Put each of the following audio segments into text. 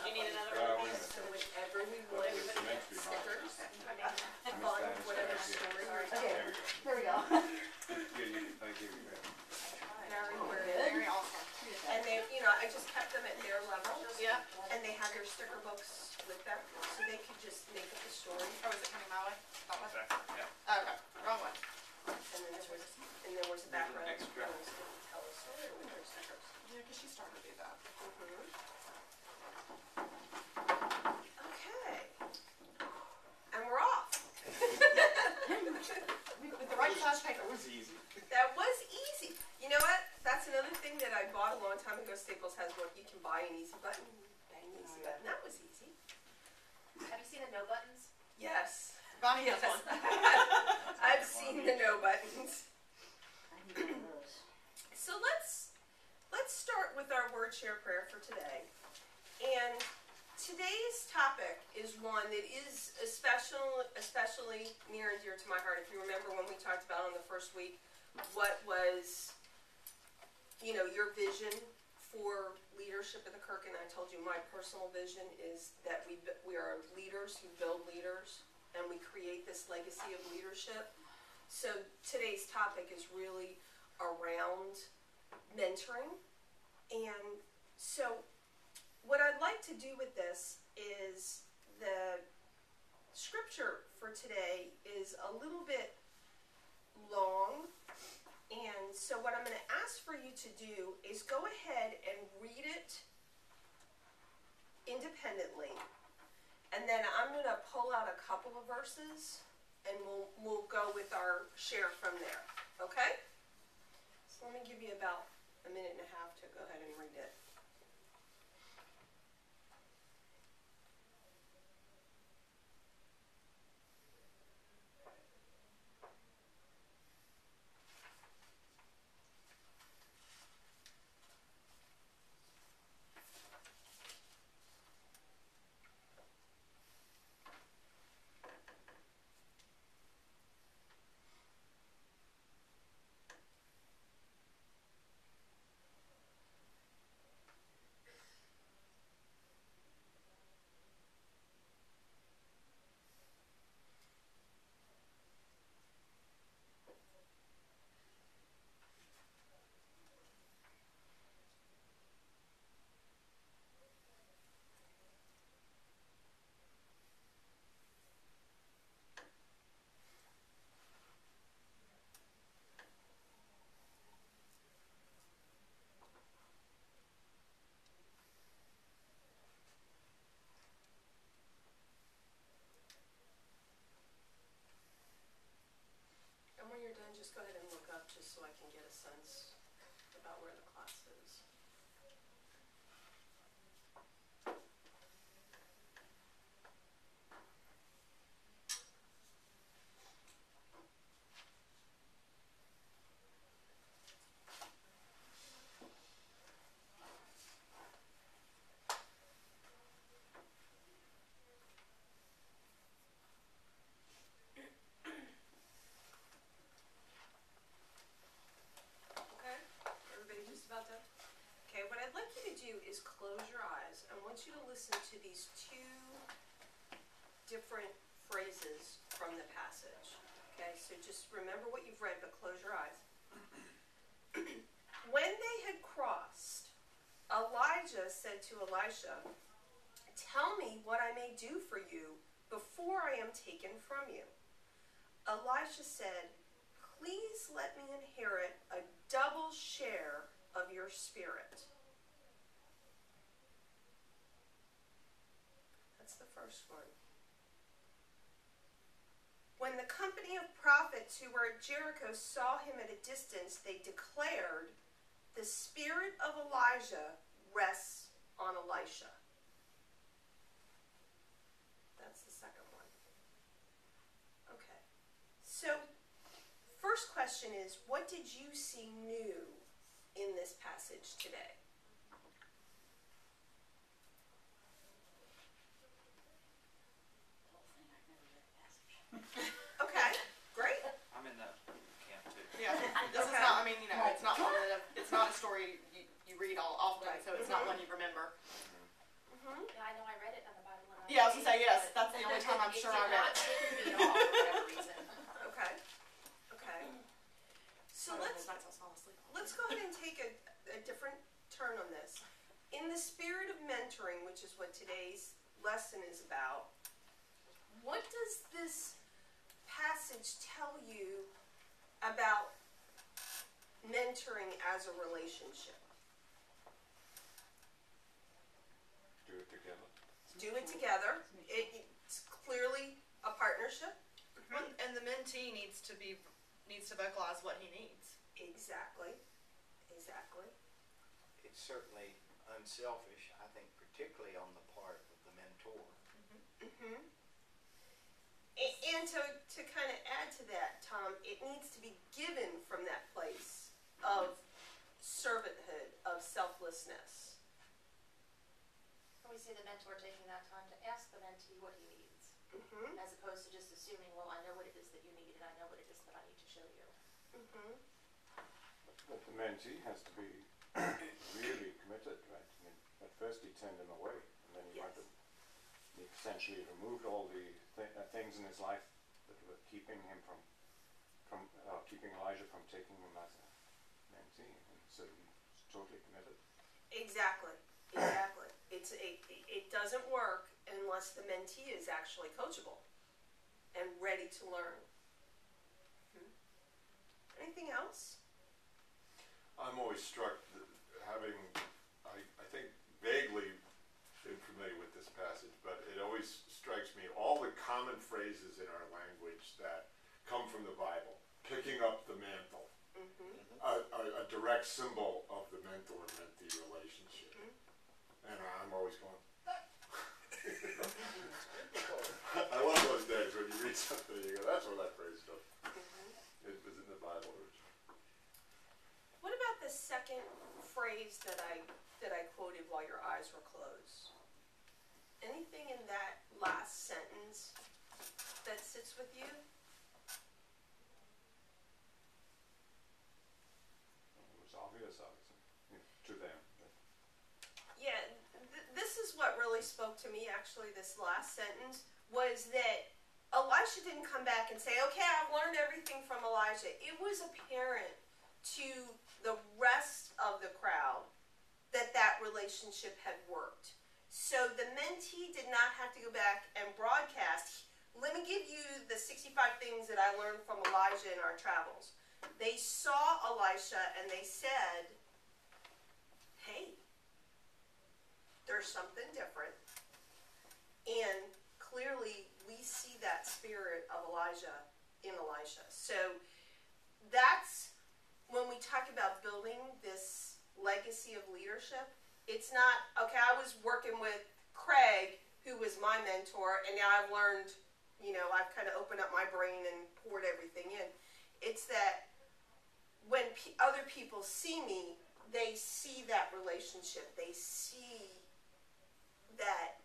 you need another one? So whenever we want stickers, fun, whatever story. Okay, here we go. Very awesome. And they, you know, I just kept them at their level. Yeah. And they had their sticker books with them, so they could just make up the story. Oh, is it coming my way? That one? Yeah. Oh, okay, wrong one. And there was a background. Extra. That was to tell a story with their stickers. Yeah, because she started to do that. Okay. And we're off. With the right size paper. That was easy. That was easy. You know what? That's another thing that I bought a long time ago. Staples has one. You can buy an easy button. Bang, easy button. That was easy. Have you seen the no buttons? Yes. Bonnie has one. I've seen the no buttons. I need one of those. So let's start with our word share prayer for today. And today's topic is one that is especially near and dear to my heart. If you remember when we talked about on the first week, what was, you know, your vision for leadership at the Kirk, and I told you my personal vision is that we are leaders who build leaders, and we create this legacy of leadership. So today's topic is really around mentoring. And so what I'd like to do with this is the scripture for today is a little bit long. And so what I'm going to ask for you to do is go ahead and read it independently. And then I'm going to pull out a couple of verses and we'll go with our share from there. Okay? So let me give you about a minute and a half to go ahead and read it. And when you're done, just go ahead and look up just so I can get a sense about where the class is. Okay, what I'd like you to do is close your eyes. I want you to listen to these two different phrases from the passage. Okay, so just remember what you've read, but close your eyes. When they had crossed, Elijah said to Elisha, "Tell me what I may do for you before I am taken from you." Elisha said, "Please let me inherit a double share of your spirit." That's the first one. When the company of prophets who were at Jericho saw him at a distance, they declared, "The spirit of Elijah rests on Elisha." That's the second one. Okay. So, first question is, what did you see new in this passage today? Okay, great. I'm in that camp too. Yeah, this is not, I mean, you know, it's not one of the, it's not a story you read all often, Right. so it's not one you remember. Yeah, I know I read it in the Bible. And Yeah, I was gonna say, yes, but that's the only time I'm sure I It did read not it. stick with me at all for whatever reason. Okay. Okay. So let's go ahead and take a different turn on this. In the spirit of mentoring, which is what today's lesson is about, what does this passage tell you about mentoring as a relationship? Do it together. Do it together. It's clearly a partnership. And the mentee needs to vocalize what he needs. Exactly. Exactly. It's certainly unselfish, I think, particularly on the part of the mentor. Mm-hmm. And to kind of add to that, Tom, it needs to be given from that place of servanthood, of selflessness. And we see the mentor taking that time to ask the mentee what he needs, Mm-hmm. as opposed to just assuming, well, I know what it is that you need, and I know what it is that I need to show you. Mm-hmm. But the mentee has to be really committed, right? I mean, at first he turned him away, and then he Yes. went and he essentially removed all the things in his life that were keeping him from keeping Elijah from taking him as a mentee, and so he's totally committed. Exactly. Exactly. It doesn't work unless the mentee is actually coachable and ready to learn. Anything else? I'm always struck that having, I think, vaguely been familiar with this passage, but it always strikes me all the common phrases in our language that come from the Bible. Picking up the mantle, Mm-hmm. a direct symbol of the mentor-mentee relationship. And I'm always going, I love those days when you read something and you go, that's where that phrase comes from. It was in the Bible originally. What about the second phrase that I quoted while your eyes were closed? Anything in that last sentence that sits with you? It was obvious, obviously, to them. But Yeah, this is what really spoke to me, actually, this last sentence, was that Elisha didn't come back and say, okay, I've learned everything from Elijah. It was apparent to the rest of the crowd that that relationship had worked. So the mentee did not have to go back and broadcast, let me give you the 65 things that I learned from Elijah in our travels. They saw Elisha and they said, hey, there's something different. And clearly we see that spirit of Elijah in Elisha. So that's when we talk about building this legacy of leadership. It's not, okay, I was working with Craig, who was my mentor, and now I've learned, I've kind of opened up my brain and poured everything in. It's that when other people see me, they see that relationship. They see that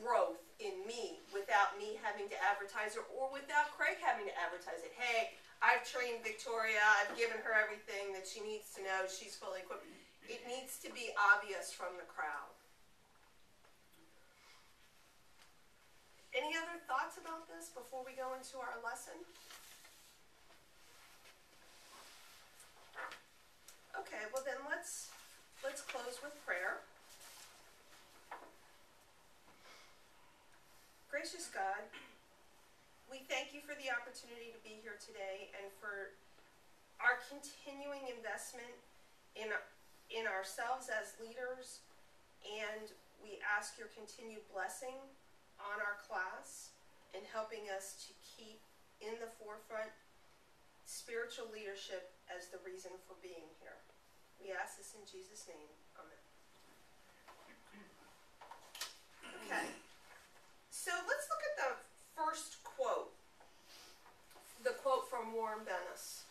growth in me without me having to advertise it or without Craig having to advertise it. Hey, I've trained Victoria. I've given her everything that she needs to know. She's fully equipped. It needs to be obvious from the crowd. Any other thoughts about this before we go into our lesson? Okay, well then let's close with prayer. Gracious God, we thank you for the opportunity to be here today and for our continuing investment in ourselves as leaders, and we ask your continued blessing on our class and helping us to keep in the forefront spiritual leadership as the reason for being here. We ask this in Jesus' name. Amen. Okay. So let's look at the first quote. The quote from Warren Bennis.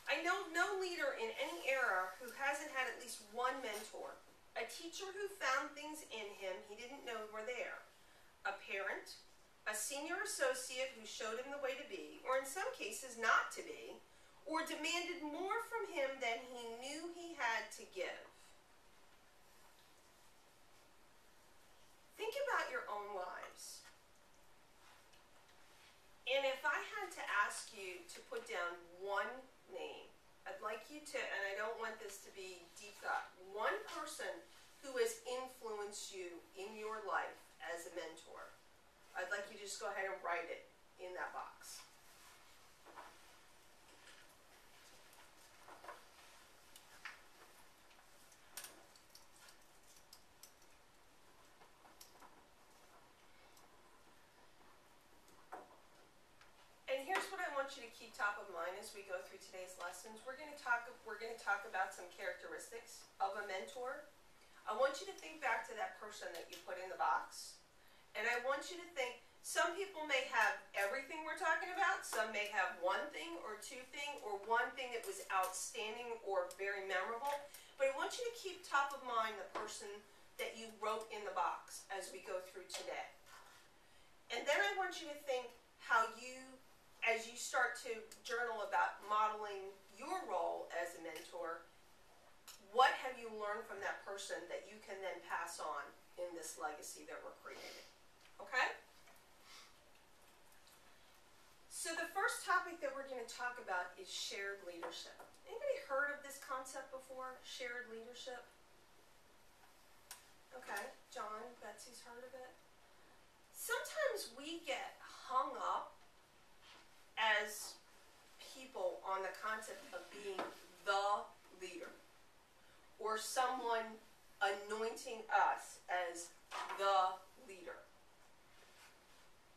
I know no leader in any era who hasn't had at least one mentor. A teacher who found things in him he didn't know were there. A parent, a senior associate who showed him the way to be, or in some cases not to be, or demanded more from him than he knew he had to give. own lives. And if I had to ask you to put down one name, I'd like you to, and I don't want this to be deep thought, one person who has influenced you in your life as a mentor. I'd like you to just go ahead and write it in that box. And here's what I want you to keep top of mind as we go through today's lessons. We're going to talk about some characteristics of a mentor. I want you to think back to that person that you put in the box. And I want you to think, some people may have everything we're talking about. Some may have one thing or two thing or one thing that was outstanding or very memorable. But I want you to keep top of mind the person that you wrote in the box as we go through today. And then I want you to think how you, as you start to journal about modeling your role as a mentor, what have you learned from that person that you can then pass on in this legacy that we're creating? Okay? So the first topic that we're going to talk about is shared leadership. Anybody heard of this concept before? Shared leadership? Okay, John, Betsy's heard of it. Sometimes we get hung up as people on the concept of being the leader, or someone anointing us as the leader.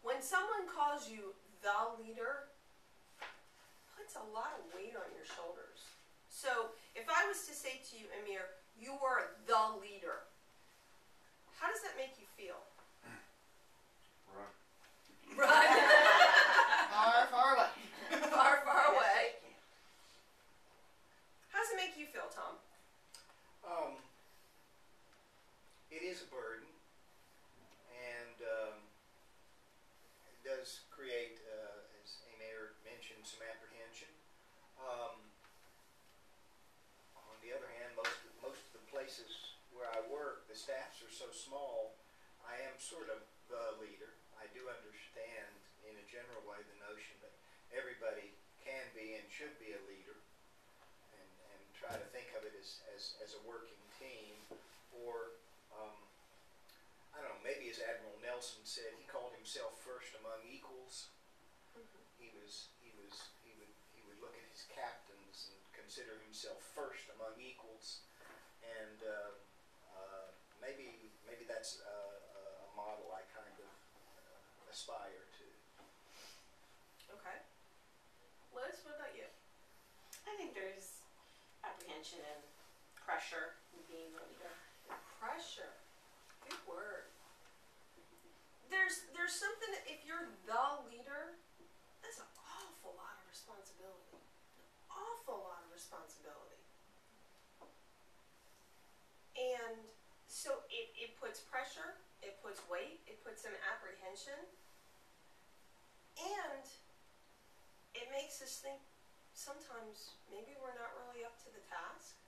When someone calls you the leader, puts a lot of weight on your shoulders. So if I was to say to you, Amir, you are the leader, how does that make you feel? Run. Run. Far, far away. Far, far away. How does it make you feel, Tom? It is a burden, and it does create, as Amir mentioned, some apprehension. On the other hand, most of the places where I work, the staffs are so small, I am sort of the leader. I do understand, in a general way, the notion that everybody can be and should be a leader, and try to think of it as a working team, or I don't know, maybe as Admiral Nelson said, he called himself first among equals. He would look at his captains and consider himself first among equals, and maybe that's a model I kind of aspire to. Okay. Liz, what about you? I think there's apprehension and pressure in being the leader. Pressure. Good word. There's something that if you're the leader, that's an awful lot of responsibility. An awful lot of responsibility. And so it puts pressure, it puts weight, it puts some apprehension, and it makes us think sometimes maybe we're not really up to the task.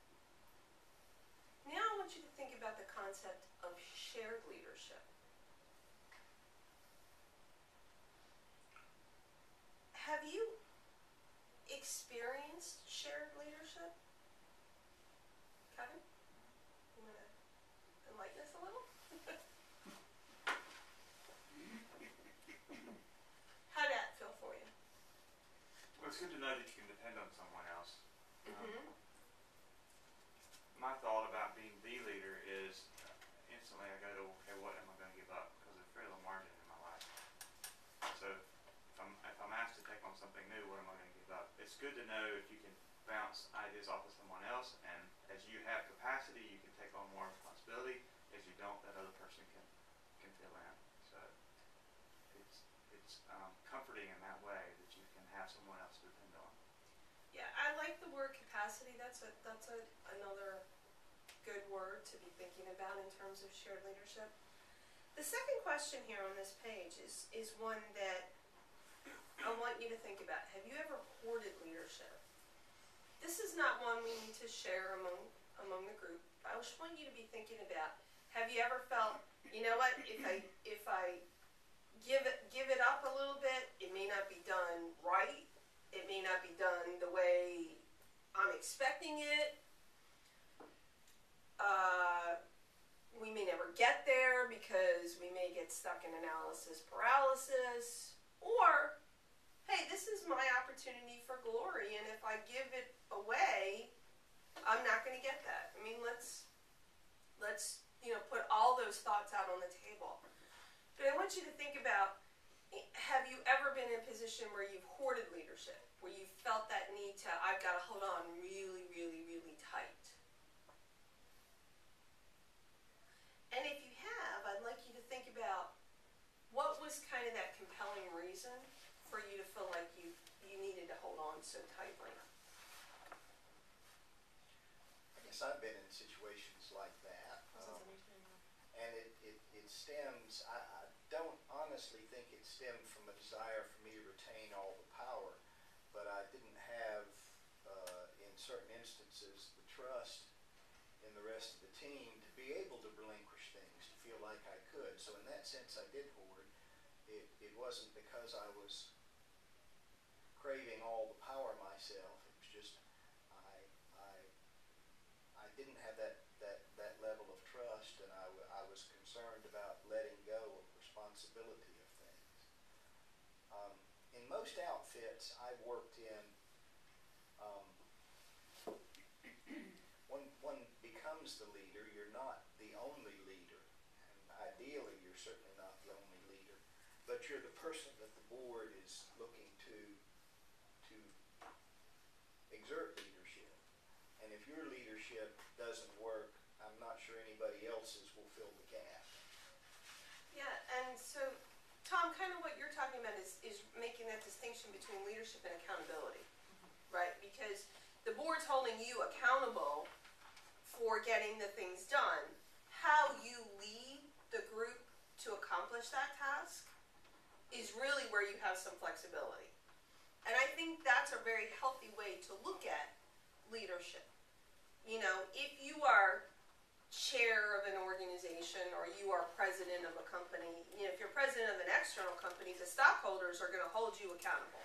Now I want you to think about the concept of shared leadership. Have you experienced shared leadership? Kevin? You want to enlighten us a little? How did that feel for you? Well, it's good to know that you can depend on someone else. Mm-hmm. My thought about being the leader is instantly I go to, okay, what am I going to give up? Because there's very little margin in my life. So if I'm asked to take on something new, what am I going to give up? It's good to know if you can bounce ideas off of someone else, and as you have capacity, you can take on more responsibility. As you don't, that other person can fill in. So it's comforting in that way that you can have someone else to depend on. Yeah, I like the word capacity. That's another good word to be thinking about in terms of shared leadership. The second question here on this page is one that I want you to think about. Have you ever hoarded leadership? This is not one we need to share among the group. I just want you to be thinking about, have you ever felt, you know what, if if I give it up a little bit, it may not be done right. It may not be done the way I'm expecting it. We may never get there because we may get stuck in analysis paralysis. Or, hey, this is my opportunity for glory, and if I give it away, I'm not going to get that. I mean, let's put all those thoughts out on the table. But I want you to think about, have you ever been in a position where you've hoarded leadership, where you felt that need to, I've got to hold on really, really, really tight? And if you have, I'd like you to think about what was kind of that compelling reason for you to feel like you needed to hold on so tightly. I guess I've been in situations like that. And it stems, I don't honestly think it stemmed from a desire for me to retain all the power, but I didn't have, in certain instances, the trust in the rest of the team to be able to relinquish things, to feel like I could. So in that sense, I did hoard. It wasn't because I was craving all the power myself. It was just I didn't have that level of trust, and I was concerned about letting go of responsibility of things. In most outfits I've worked in, one becomes the leader. You're not the only leader, and ideally you're certainly not the only leader, but you're the person that the board is looking to exert leadership. And if your leadership doesn't work, I'm not sure anybody else's will fill the gap. Yeah, and so, Tom, kind of what you're talking about is making that distinction between leadership and accountability, right? Because the board's holding you accountable for getting the things done. How you lead the group to accomplish that task is really where you have some flexibility. And I think that's a very healthy way to look at leadership. You know, if you are chair of an organization or you are president of a company, you know, if you're president of an external company, the stockholders are going to hold you accountable.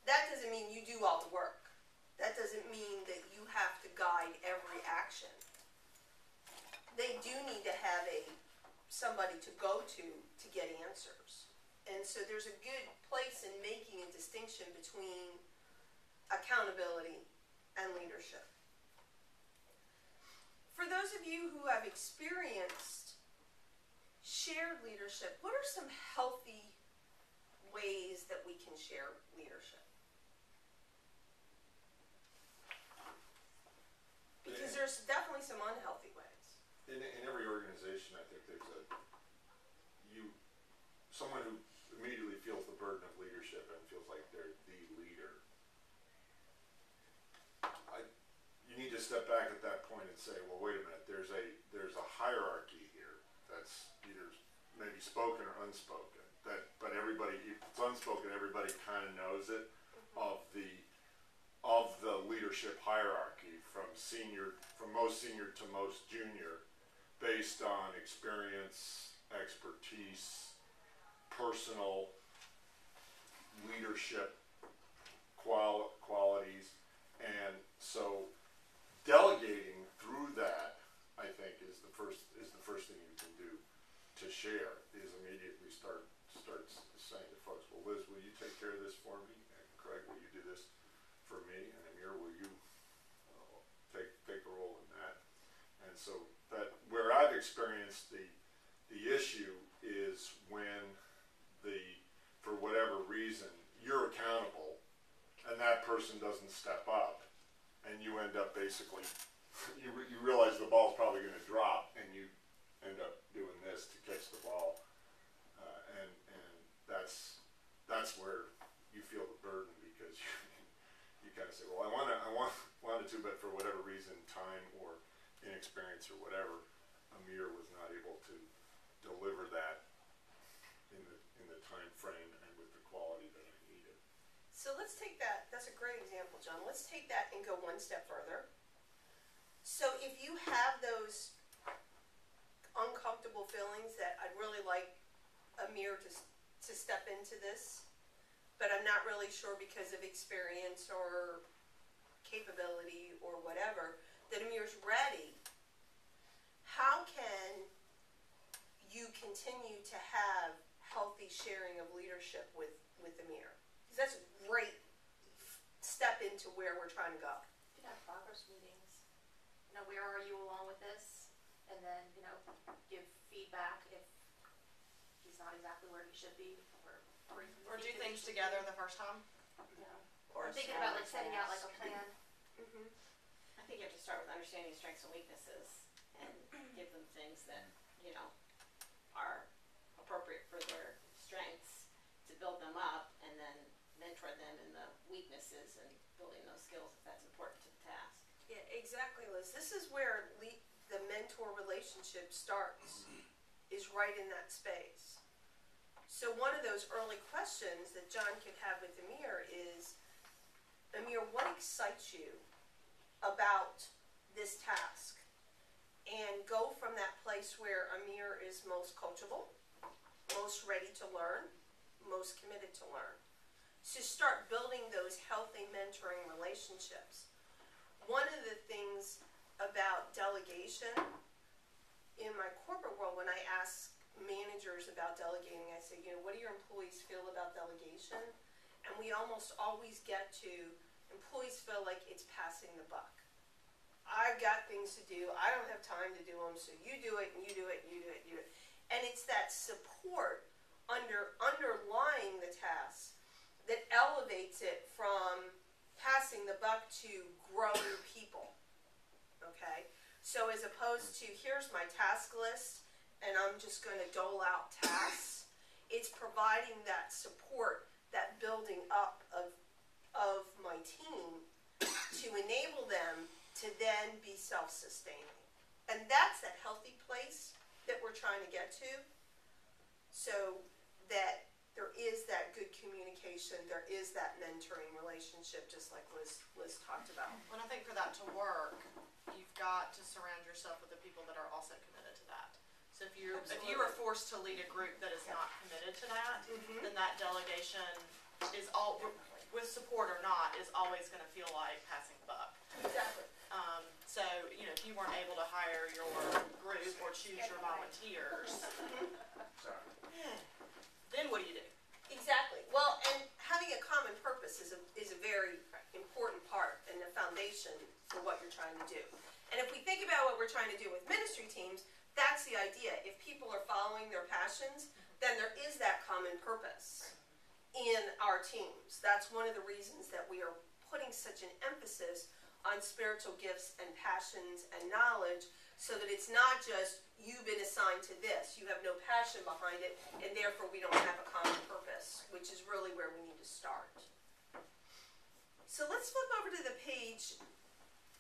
That doesn't mean you do all the work. That doesn't mean that you have to guide every action. They do need to have somebody to go to get answers. And so there's a good place in making a distinction between accountability and leadership. For those of you who have experienced shared leadership, what are some healthy ways that we can share leadership? Because there's definitely some unhealthy ways. In every organization, I think there's someone who immediately feels the burden of leadership and feels like they're the leader. You need to step back at that point and say, well, wait a minute, there's a hierarchy here that's either maybe spoken or unspoken. But everybody, if it's unspoken, everybody kind of knows it, of the leadership hierarchy from most senior to most junior, based on experience, expertise, personal leadership qualities. And so delegating through that, I think, is the first thing you can do to share, is immediately start saying to folks, well, Liz, will you take care of this for me? And Craig, will you do this for me? And Amir, will you take a role in that? And so that where I've experienced the issue is when for whatever reason, you're accountable and that person doesn't step up, and you end up basically, you realize the ball's probably going to drop, and you end up doing this to catch the ball, and that's where you feel the burden, because you kind of say, well, I wanted to, but for whatever reason, time or inexperience or whatever, Amir was not able to deliver that in the time frame and with the quality that I needed. So let's take that. That's a great example, John. Let's take that and go one step further. So if you have those uncomfortable feelings that I'd Amir to step into this, but I'm not really sure because of experience or capability or whatever that Amir's ready. How can you continue to have healthy sharing of leadership with Amir? Because that's a great step into where we're trying to go. You can have progress meetings. You know, where are you along with this? And then, you know, give feedback if he's not exactly where he should be, or Or do things together the first time. You know, Or or thinking about like smaller setting out like a tasks. plan. Mm-hmm. I think you have to start with understanding strengths and weaknesses and give them things that, you know, are appropriate for their strengths to build them up, and then mentor them in the weaknesses and building those skills if that's important to the task. Yeah, exactly, Liz. This is where the mentor relationship starts, is right in that space. So one of those early questions that John could have with Amir is, Amir, what excites you about this task? And go from that place where Amir is most coachable, most ready to learn, most committed to learn. So start building those healthy mentoring relationships. One of the things about delegation in my corporate world, when I ask managers about delegating, I say, you know, what do your employees feel about delegation? And we almost always get to, employees feel like it's passing the buck. I've got things to do, I don't have time to do them, so you do it, and you do it, and you do it, and you do it. And it's that support underlying the task that elevates it from passing the buck to grow your people. Okay? So as opposed to, here's my task list, and I'm just going to dole out tasks, it's providing that support, that building up of my team to enable them to then be self-sustaining. And that's that healthy place that we're trying to get to, so that there is that good communication, there is that mentoring relationship, just like Liz talked about. And I think for that to work, you've got to surround yourself with the people that are also committed to that. So if you are forced to lead a group that is not committed to that, Mm-hmm. then that delegation is all, with support or not, is always going to feel like passing the buck. Exactly. So, you know, if you weren't able to hire your group or choose your volunteers, then what do you do? Exactly. Well, and having a common purpose is a very important part and the foundation for what you're trying to do. And if we think about what we're trying to do with ministry teams, that's the idea. If people are following their passions, then there is that common purpose in our teams. That's one of the reasons that we are putting such an emphasis on spiritual gifts and passions and knowledge, so that it's not just you've been assigned to this, you have no passion behind it, and therefore we don't have a common purpose, which is really where we need to start. So let's flip over to the page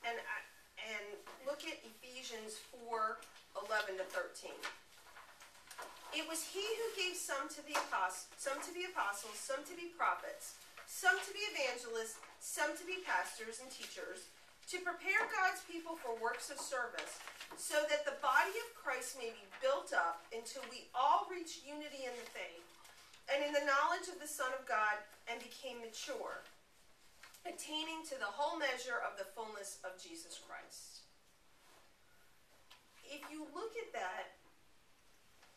and look at Ephesians 4:11 to 13. It was he who gave some to be apostles, some to be prophets, some to be evangelists, some to be pastors and teachers, to prepare God's people for works of service, so that the body of Christ may be built up until we all reach unity in the faith and in the knowledge of the Son of God and became mature, attaining to the whole measure of the fullness of Jesus Christ. If you look at that,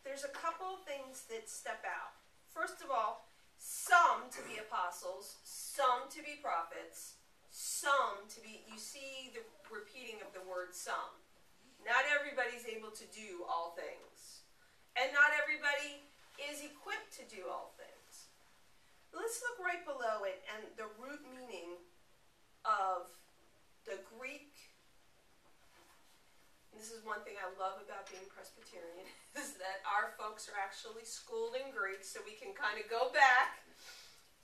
there's a couple of things that step out. First of all, some to be apostles, some to be prophets, some to be, you see the repeating of the word some. Not everybody's able to do all things. And not everybody is equipped to do all things. Let's look right below it and the root meaning of the Greek. This is one thing I love about being Presbyterian, is that our folks are actually schooled in Greek, so we can kind of go back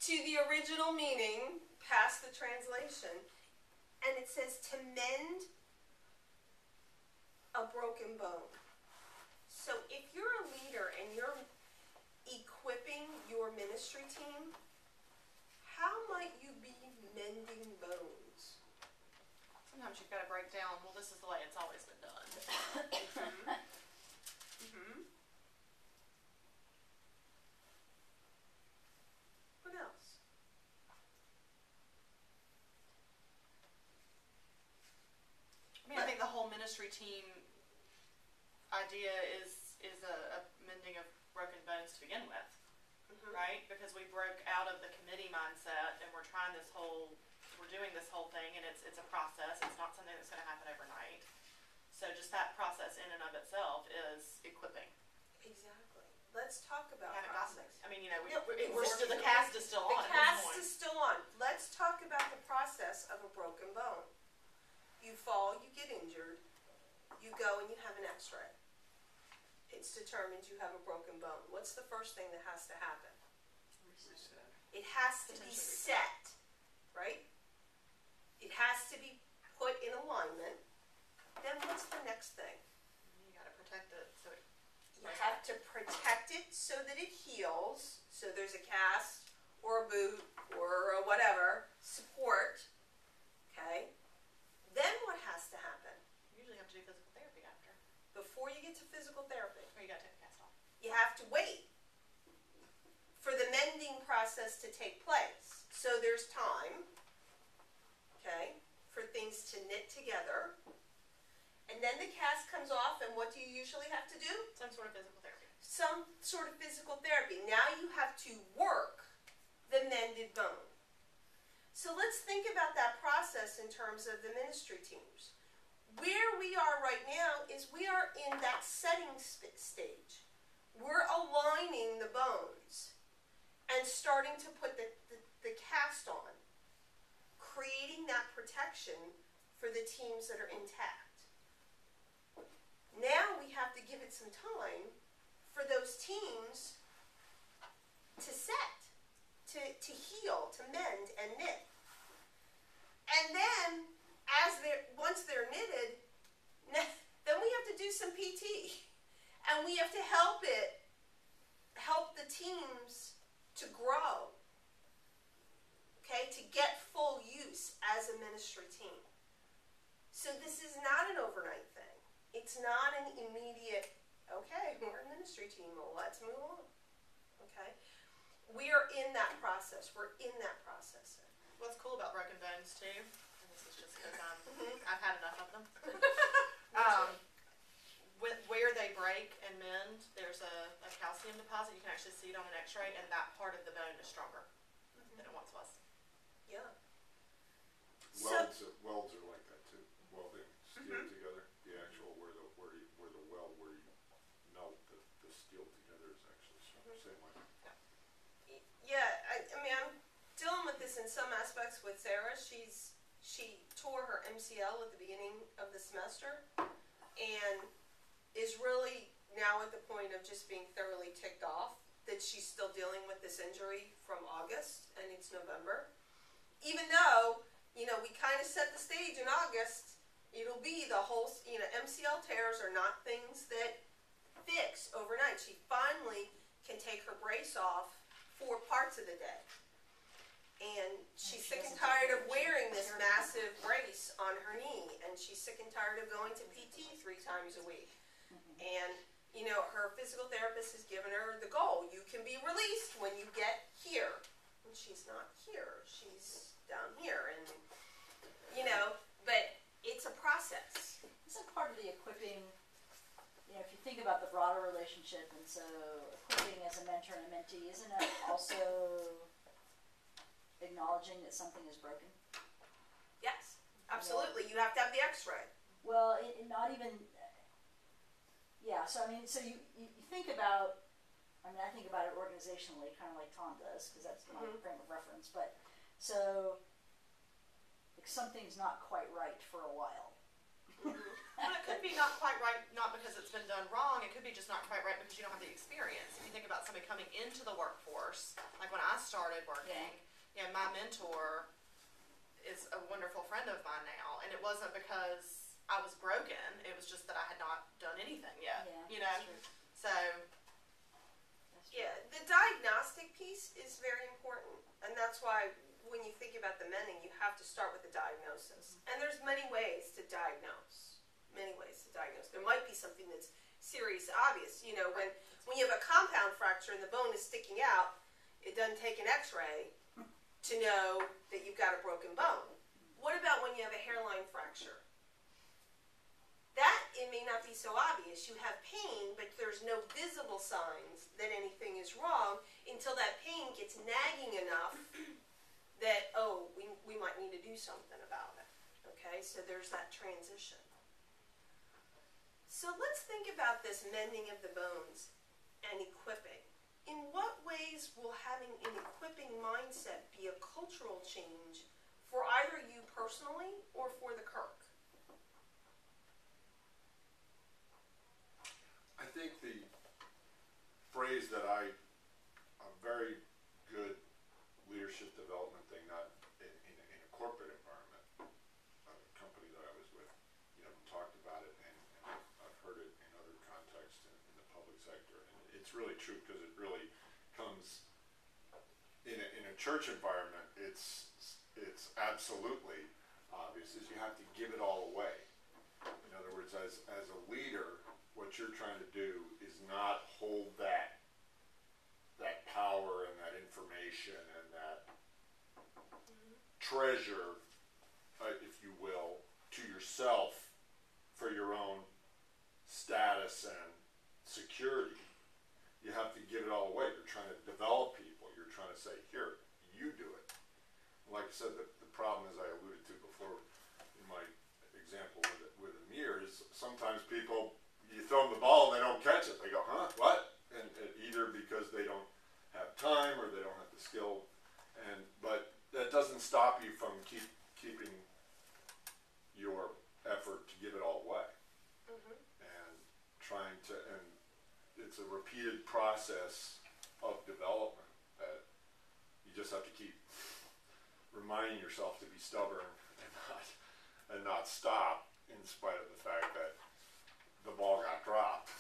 to the original meaning, past the translation. And it says to mend a broken bone. So if you're a leader and you're equipping your ministry team, how might you be mending bones? Sometimes you've got to break down, well, this is the way it's always been done. ministry team idea is a mending of broken bones to begin with, right? Because we broke out of the committee mindset and we're doing this whole thing, and it's a process. It's not something that's going to happen overnight. So just that process in and of itself is equipping. Exactly. Let's talk about Haven't gotten process. there. I mean, you know, The the cast is still on. The cast is still on. Let's talk about the process of a broken bone. You fall, you get injured, you go and you have an x-ray. It's determined you have a broken bone. What's the first thing that has to happen? It has to be set, right? It has to be put in alignment. Then what's the next thing? You got to protect it. You have to protect it so that it heals. So there's a cast or a boot or a whatever support. Okay. Then what has to happen? You usually have to do physical therapy after. Before you get to physical therapy, Or you got to take the cast off. you have to wait for the mending process to take place. So there's time, okay, for things to knit together. And then the cast comes off, and what do you usually have to do? Some sort of physical therapy. Some sort of physical therapy. Now you have to work the mended bone. So let's think about that process in terms of the ministry teams. Where we are right now is we are in that setting stage. We're aligning the bones and starting to put the cast on, creating that protection for the teams that are intact. Now we have to give it some time for those teams to set, to heal, to mend and knit. And then, once they're knitted, then we have to do some PT. And we have to help the teams to grow, okay, to get full use as a ministry team. So this is not an overnight thing. It's not an immediate, okay, we're a ministry team, well, let's move on, okay? We are in that process. We're in that process. What's cool about broken bones too, and this is just because I've had enough of them. With where they break and mend, there's a calcium deposit. You can actually see it on an x-ray, and that part of the bone is stronger than it once was. Yeah. Welds are like that too. Welding steel together. The actual where you melt the steel together is actually the same way. Yeah, I mean, I'm dealing with this in some aspects with Sarah. She tore her MCL at the beginning of the semester and is really now at the point of just being thoroughly ticked off that she's still dealing with this injury from August and it's November. Even though, we kind of set the stage in August, it'll be the whole, MCL tears are not things that fix overnight. She finally can take her brace off 4 parts of the day. And she's sick and tired of wearing this massive brace on her knee. And she's sick and tired of going to PT 3 times a week. And, her physical therapist has given her the goal. You can be released when you get here. And she's not here. She's down here. And, but it's a process. Isn't part of the equipping, if you think about the broader relationship, and so equipping as a mentor and a mentee, isn't it also acknowledging that something is broken? Yes, absolutely. You have to have the x-ray. Well, not even, so you think about, I think about it organizationally, kind of like Tom does, because that's my frame of reference, but so something's not quite right for a while. But it could be not quite right, not because it's been done wrong. It could be just not quite right because you don't have the experience. If you think about somebody coming into the workforce, like when I started working, my mentor is a wonderful friend of mine now, and it wasn't because I was broken. It was just that I had not done anything yet. So. Yeah, the diagnostic piece is very important, and that's why when you think about the mending, you have to start with the diagnosis. And there's many ways to diagnose. There might be something that's serious, obvious. When you have a compound fracture and the bone is sticking out, it doesn't take an x-ray to know that you've got a broken bone. What about when you have a hairline fracture? not be so obvious. You have pain, but there's no visible signs that anything is wrong until that pain gets nagging enough that, oh, we might need to do something about it. Okay, so there's that transition. So let's think about this mending of the bones and equipping. In what ways will having an equipping mindset be a cultural change for either you personally or for the Kirk? I think the phrase that a very good leadership development thing, not in a corporate environment, a company that I was with, talked about it, and I've heard it in other contexts in the public sector, and it's really true because it really comes in a church environment. It's absolutely obvious is you have to give it all away. In other words, as a leader, what you're trying to do is not hold that power and that information and that treasure, if you will, to yourself for your own status and security. You have to give it all away. You're trying to develop people. You're trying to say, here, you do it. Like I said, the problem, as I alluded to before in my example with Amir, is sometimes people, you throw them the ball and they don't catch it. They go, huh, what? And either because they don't have time or they don't have the skill. But that doesn't stop you from keeping your effort to give it all away. And trying to, and it's a repeated process of development that you just have to keep reminding yourself to be stubborn and not stop in spite of the fact that the ball got dropped.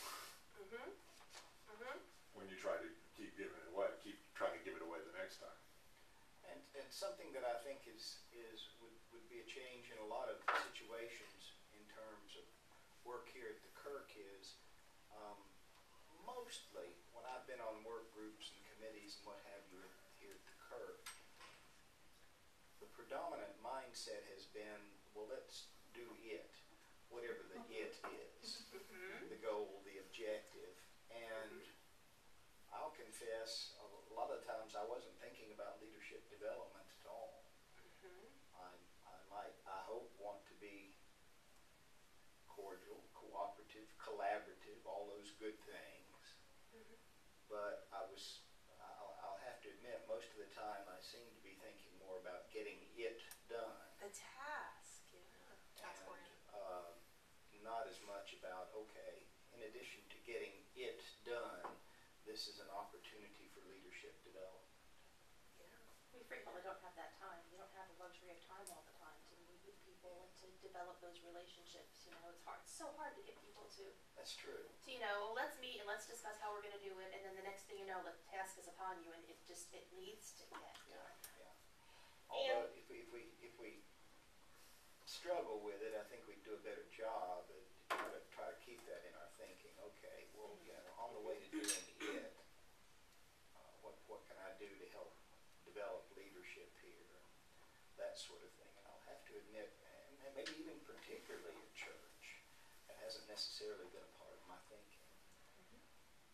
When you try to keep giving it away, keep trying to give it away the next time. And something that I think would be a change in a lot of situations in terms of work here at the Kirk is mostly when I've been on work groups and committees and what have you here at the Kirk, the predominant mindset has been, well, let's do it, whatever the it is, the goal, the objective. And I'll confess, a lot of times I wasn't thinking about leadership development at all. I hope, want to be cordial, cooperative, collaborative, all those good things. But I'll have to admit, most of the time I seem to be thinking more about getting it done. The task, yeah. And not as much about, okay, in addition to getting it done, this is an opportunity for leadership development. We frequently don't have that time. We don't have the luxury of time all the time to meet with people and to develop those relationships. It's hard. It's so hard to get people to. That's true. Let's meet and let's discuss how we're going to do it, and then the next thing you know, the task is upon you, and it needs to get done. Although if we struggle with it, I think we'd do a better job at try to keep that in our thinking. Okay, well, on the way to doing it, what can I do to help develop leadership here, and that sort of thing. And I'll have to admit, and maybe even particularly in church, that hasn't necessarily been a part of my thinking.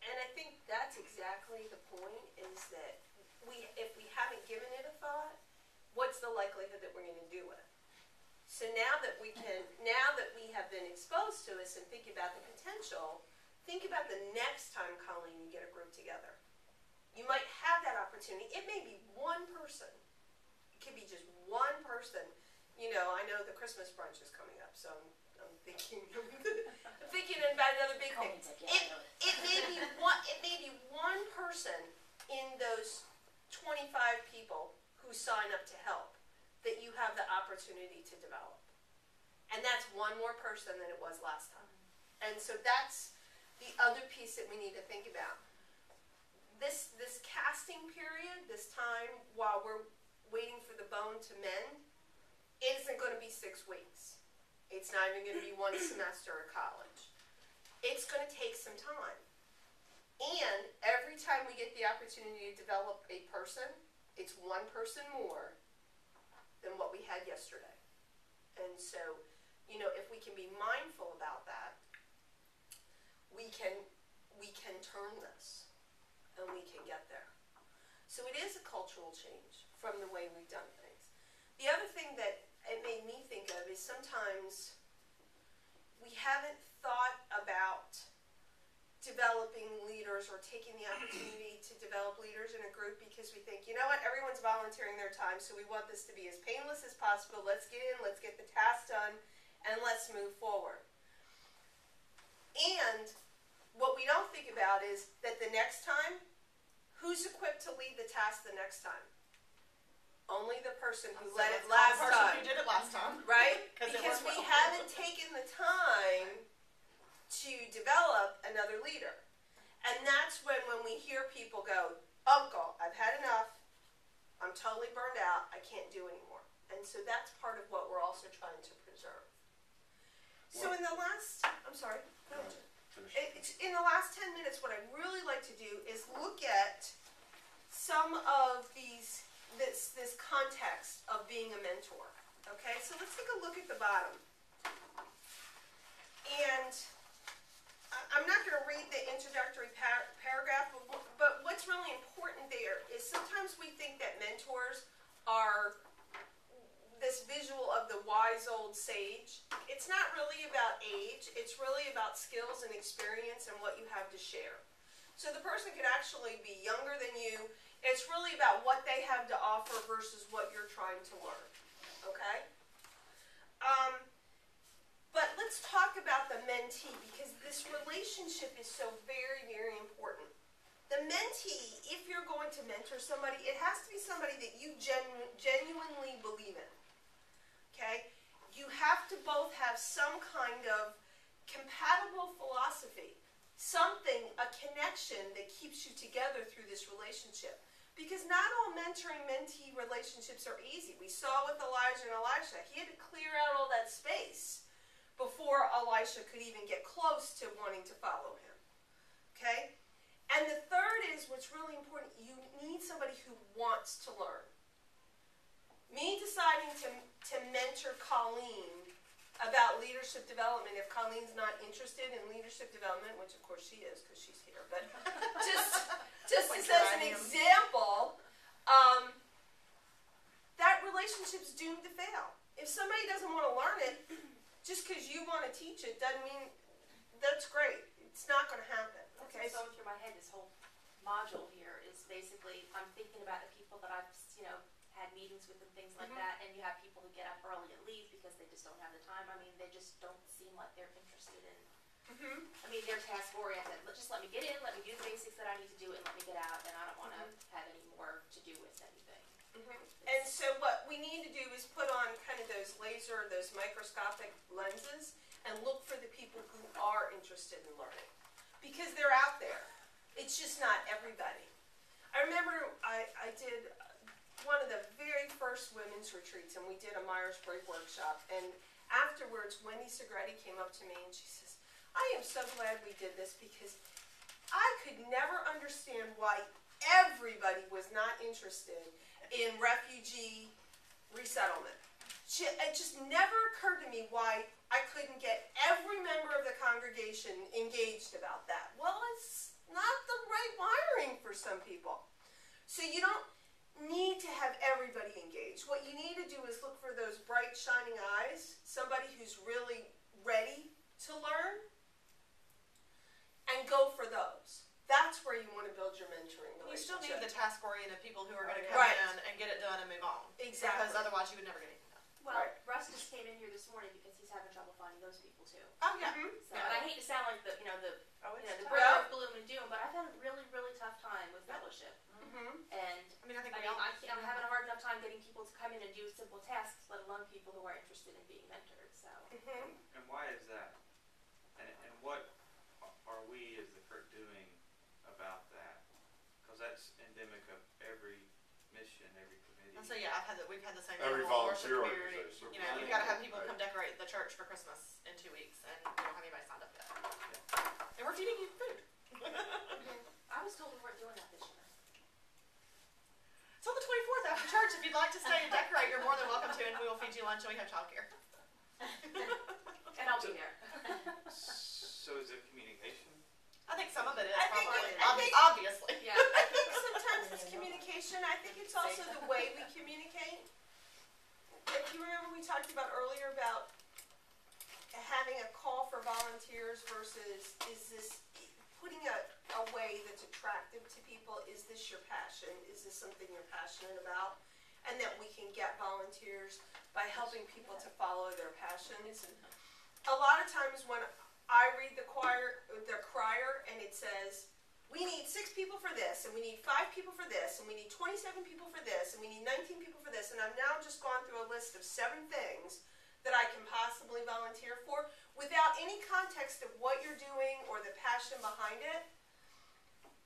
And I think that's exactly the point, is that if we haven't given it a thought, what's the likelihood that we're going to do it? So now that we have been exposed to this and think about the potential, think about the next time, Colleen, you get a group together. You might have that opportunity. It may be one person. It could be just one person. I know the Christmas brunch is coming up, so I'm thinking about another big thing. It may be one person in those 25 people who sign up to help that you have the opportunity to develop. And that's one more person than it was last time. And so that's the other piece that we need to think about. This casting period, this time while we're waiting for the bone to mend, it isn't going to be 6 weeks. It's not even going to be one semester of college. It's going to take some time. And every time we get the opportunity to develop a person, it's one person more than what we had yesterday. And so, if we can be mindful about that, So it is a cultural change from the way we've done things. The other thing that it made me think of is sometimes we haven't thought about developing leaders or taking the opportunity to develop leaders in a group because we think, you know what, everyone's volunteering their time, so we want this to be as painless as possible. Let's get in, let's get the task done, and let's move forward. And what we don't think about is that the next time, who's equipped to lead the task the next time? Only the person who led it last The person time. who did it last time. Right? 'Cause it Because worked we well. haven't taken the time to develop another leader. And that's when we hear people go, Uncle, I've had enough. I'm totally burned out. I can't do anymore. And so that's part of what we're also trying to preserve. So in the last, I'm sorry, go ahead. In the last 10 minutes, what I'd really like to do is look at some of this context of being a mentor. Okay, so let's take a look at the bottom. And I'm not going to read the introductory paragraph, but what's really important there is sometimes we think that mentors are this visual of the wise old sage. It's not really about age. It's really about skills and experience and what you have to share. So the person could actually be younger than you. It's really about what they have to offer versus what you're trying to learn. Okay? But let's talk about the mentee because this relationship is so very, very important. The mentee, if you're going to mentor somebody, it has to be somebody that you genuinely believe in. Okay? You have to both have some kind of compatible philosophy, something, a connection that keeps you together through this relationship. Because not all mentoring-mentee relationships are easy. We saw with Elijah and Elisha. He had to clear out all that space before Elisha could even get close to wanting to follow him. Okay? And the third is what's really important. You need somebody who wants to learn. Me deciding to mentor Colleen about leadership development, if Colleen's not interested in leadership development, which of course she is because she's here, but just as an example, that relationship's doomed to fail. If somebody doesn't want to learn it, just because you want to teach it doesn't mean that's great. It's not going to happen. Okay. What's going through my head, this whole module here is basically I'm thinking about the people that I've had meetings with and things like that, and you have people who get up early and leave because they just don't have the time. I mean, they just don't seem like they're interested in. I mean, they're task oriented. Just let me get in, let me do the basics that I need to do, and let me get out. And I don't want to have any more to do with anything. And so what we need to do is put on kind of those microscopic lenses and look for the people who are interested in learning. Because they're out there. It's just not everybody. I remember I did one of the very first women's retreats, and we did a Myers-Briggs workshop. And afterwards, Wendy Segretti came up to me and she says, I am so glad we did this because I could never understand why everybody was not interested in refugee resettlement. It just never occurred to me why I couldn't get every member of the congregation engaged about that. Well, it's not the right wiring for some people. So you don't need to have everybody engaged. What you need to do is look for those bright, shining eyes, somebody who's really ready to learn, and go for those. That's where you want to build your mentoring relationship. You still need the task-oriented people who are going to come in and get it done and move on. Exactly. Because otherwise you would never get anything done. Well, Russ just came in here this morning because he's having trouble finding those people too. Oh, yeah. So, and I hate to sound like the It's bringer of gloom and doom, but I've had a really, really tough time with fellowship. And I think I'm having a hard enough time getting people to come in and do simple tasks, let alone people who are interested in being mentored. So. And why is that? And what are we as the Kirk doing about that? Because that's endemic of every mission, every committee. And so we've had the same Every thing with worship volunteer community. organization. You know, you've got to have people come decorate the church for Christmas in 2 weeks, and you don't have anybody signed up yet. And we're feeding you food. I was told we weren't doing that this year. It's on the 24th after church. If you'd like to stay and decorate, you're more than welcome to, and we will feed you lunch, and we have childcare. And I'll be there. So is it communication? I think some of it is I think obviously. Yeah. I think sometimes it's communication communication. I think it's also the way we communicate. If you remember, we talked about earlier about having a call for volunteers versus is this putting a way that's attractive to people. Is this your passion? Is this something you're passionate about? And that we can get volunteers by helping people to follow their passions. A lot of times when I read the crier, and it says, we need 6 people for this, and we need 5 people for this, and we need 27 people for this, and we need 19 people for this, and I've now just gone through a list of 7 things that I can possibly volunteer for without any context of what you're doing or the passion behind it.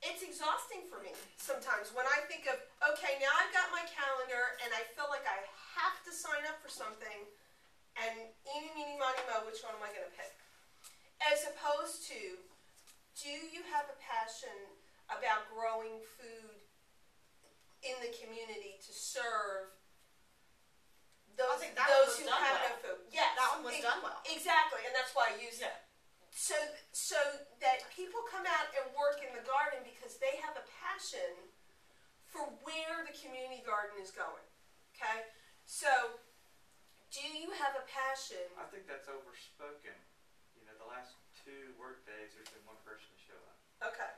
It's exhausting for me sometimes when I think of, okay, now I've got my calendar and I feel like I have to sign up for something, and eeny, meeny, miny, mo, which one am I going to pick? As opposed to, do you have a passion about growing food in the community to serve those who have no food? Yes. That one was done well. Exactly, and that's why I used it. So that people come out and work in the garden because they have a passion for where the community garden is going. Okay? So, do you have a passion? I think that's overspoken. You know, the last 2 work days, there's been 1 person to show up. Okay.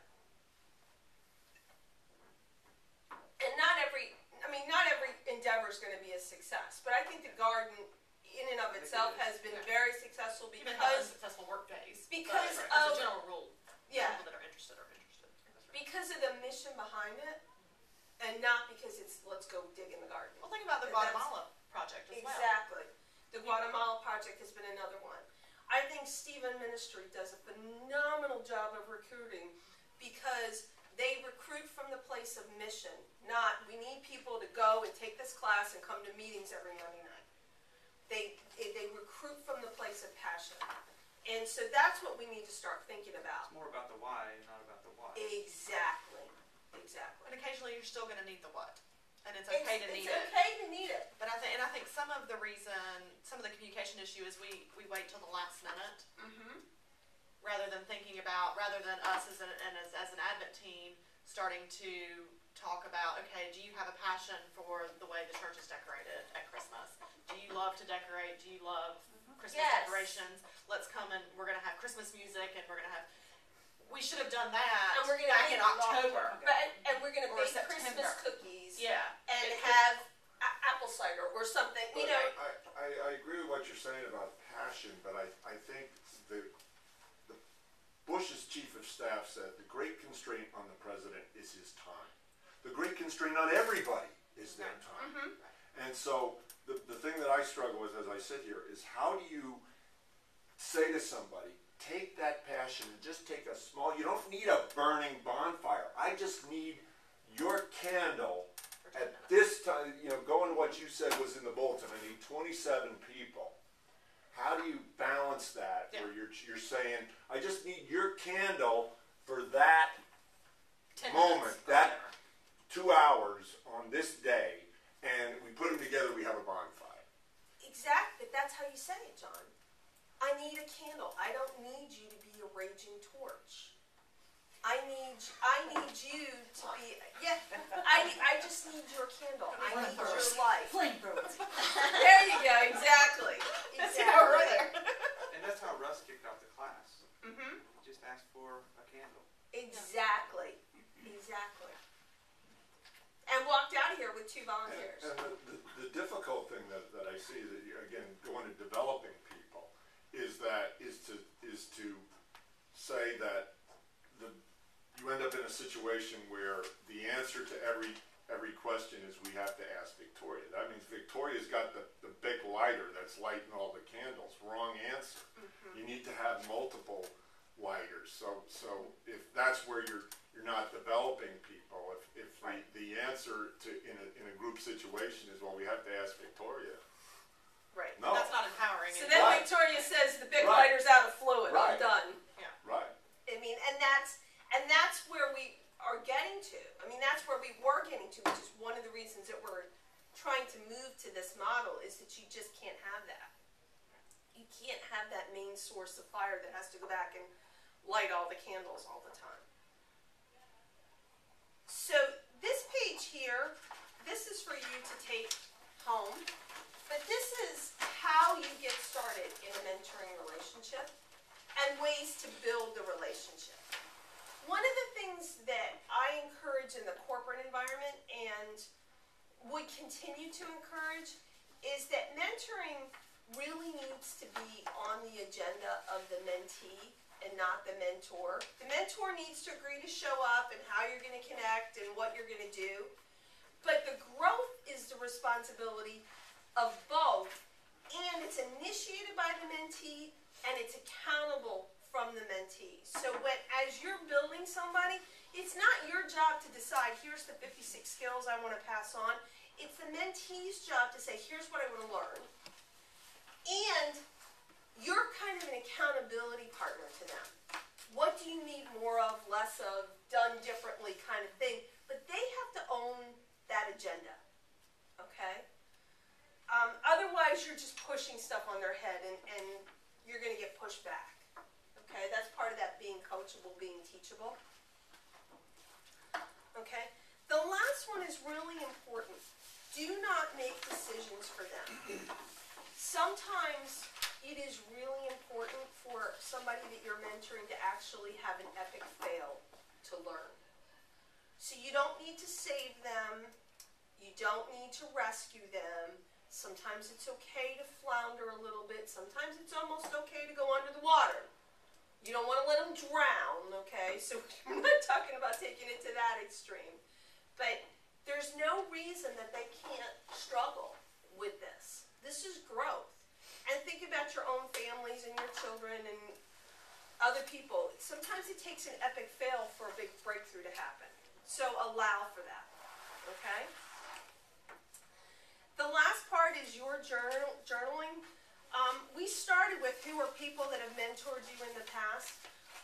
And not every endeavor is going to be a success, but I think the garden in and of itself has been very successful Even because successful work days. because as of a general rule, yeah, people that are interested are interested. That's right. because of the mission behind it, and not because it's let's go dig in the garden. Well, think about the Guatemala project as well. Exactly. The Guatemala project has been another one. I think Stephen Ministry does a phenomenal job of recruiting because they recruit from the place of mission, not we need people to go and take this class and come to meetings every Monday night. They recruit from the place of passion. And so that's what we need to start thinking about. It's more about the why, not about the what. Exactly. And occasionally you're still going to need the what. And it's okay to need it. It's okay to need it. But I think some of the communication issue is we wait till the last minute. Mm-hmm. Rather than us as an Advent team starting to talk about, okay, do you have a passion for the way the church is decorated at Christmas? Do you love to decorate? Do you love Christmas decorations? Let's come and we're going to have Christmas music and we should have done that and we're gonna back in October. And we're going to bake September. Christmas cookies. Yeah. And have apple cider or something. But You know. I agree with what you're saying about passion, but I think the Bush's chief of staff said the great constraint on the president is his time. The great constraint on everybody is their time. Mm-hmm. And so the thing that I struggle with as I sit here is how do you say to somebody, take that passion and just take a small, you don't need a burning bonfire. I just need your candle at this time, going to what you said was in the bulletin, I need 27 people. How do you balance that where you're saying, I just need your candle for that moment, that 2 hours on this day, and we put them together, we have a bonfire. Exactly. That's how you say it, John. I need a candle. I don't need you to be a raging torch. I need you to be, I just need your candle. I need your life. Flamethrower. There you go, exactly. And that's how Russ kicked off the class. Mm-hmm. He just asked for a candle. Exactly. And walked out of here with 2 volunteers. And the difficult thing that I see that again going to developing people is to say that you end up in a situation where the answer to every question is we have to ask Victoria. That means Victoria's got the big lighter that's lighting all the candles. Wrong answer. Mm-hmm. You need to have multiple lighters. So if that's where you're not developing people, if the answer to in a group situation is, well, we have to ask Victoria. Right. No. That's not empowering. So then Victoria says the big lighter's out of fluid. Right. I'm done. Yeah. Right. I mean, and that's where we are getting to. I mean, that's where we were getting to, which is one of the reasons that we're trying to move to this model is that you just can't have that. You can't have that main source of fire that has to go back and light all the candles all the time. So this page here, this is for you to take home, but this is how you get started in a mentoring relationship and ways to build the relationship. One of the things that I encourage in the corporate environment and would continue to encourage is that mentoring really needs to be on the agenda of the mentee and not the mentor. The mentor needs to agree to show up and how you're going to connect and what you're going to do. But the growth is the responsibility of both, and it's initiated by the mentee and it's accountable from the mentee. So as you're building somebody, it's not your job to decide, here's the 56 skills I want to pass on. It's the mentee's job to say, here's what I want to learn. And you're kind of an accountability partner to them. What do you need more of, less of, done differently kind of thing. But they have to own that agenda, okay? Otherwise, you're just pushing stuff on their head and you're going to get pushed back. Okay, that's part of that being coachable, being teachable. Okay, the last one is really important. Do not make decisions for them. Sometimes it is really important for somebody that you're mentoring to actually have an epic fail to learn. So you don't need to save them. You don't need to rescue them. Sometimes it's okay to flounder a little bit. Sometimes it's almost okay to go under the water. You don't want to let them drown, okay? So we're not talking about taking it to that extreme. But there's no reason that they can't struggle with this. This is growth. And think about your own families and your children and other people. Sometimes it takes an epic fail for a big breakthrough to happen. So allow for that, okay? The last part is your journaling. We started with who are people that have mentored you in the past.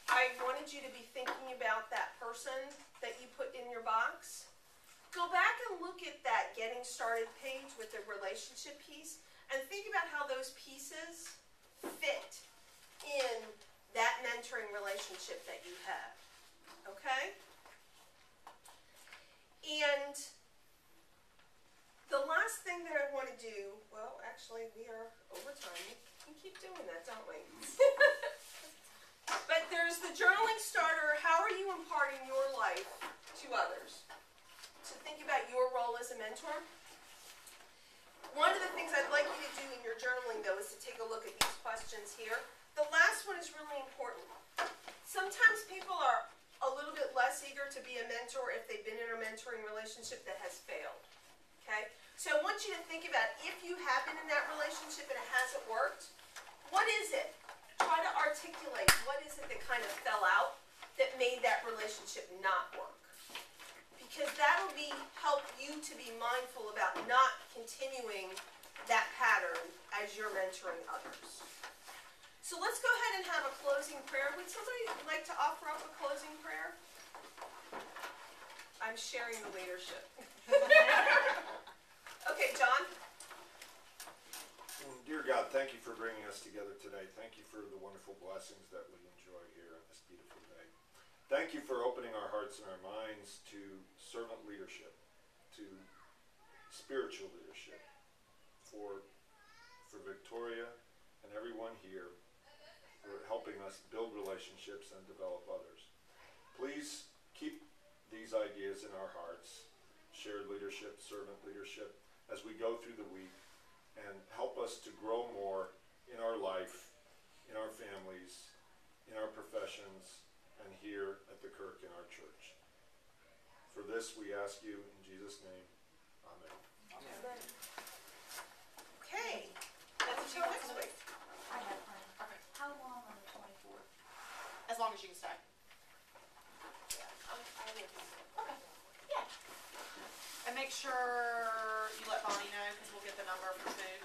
I wanted you to be thinking about that person that you put in your box. Go back and look at that getting started page with the relationship piece and think about how those pieces fit in that mentoring relationship that you have. Okay? And the last thing that I want to do, well, actually, we are over time. We keep doing that, don't we? But there's the journaling starter. How are you imparting your life to others? So think about your role as a mentor. One of the things I'd like you to do in your journaling, though, is to take a look at these questions here. The last one is really important. Sometimes people are a little bit less eager to be a mentor if they've been in a mentoring relationship that has failed. Okay? So I want you to think about if you have been in that relationship and it hasn't worked, what is it? Try to articulate what is it that kind of fell out that made that relationship not work. Because that will help you to be mindful about not continuing that pattern as you're mentoring others. So let's go ahead and have a closing prayer. Would somebody like to offer up a closing prayer? I'm sharing the leadership. Okay, John? Dear God, thank you for bringing us together today. Thank you for the wonderful blessings that we enjoy here on this beautiful day. Thank you for opening our hearts and our minds to servant leadership, to spiritual leadership, for Victoria and everyone here, for helping us build relationships and develop others. Please keep these ideas in our hearts, shared leadership, servant leadership, as we go through the week, and help us to grow more in our life, in our families, in our professions, and here at the Kirk in our church. For this we ask you in Jesus' name. Amen. Amen. Okay. That's until next week. I have one. Okay. How long on the 24th? As long as you can stay. I will. Okay. Yeah. And make sure you let Bonnie know because we'll get the number for food.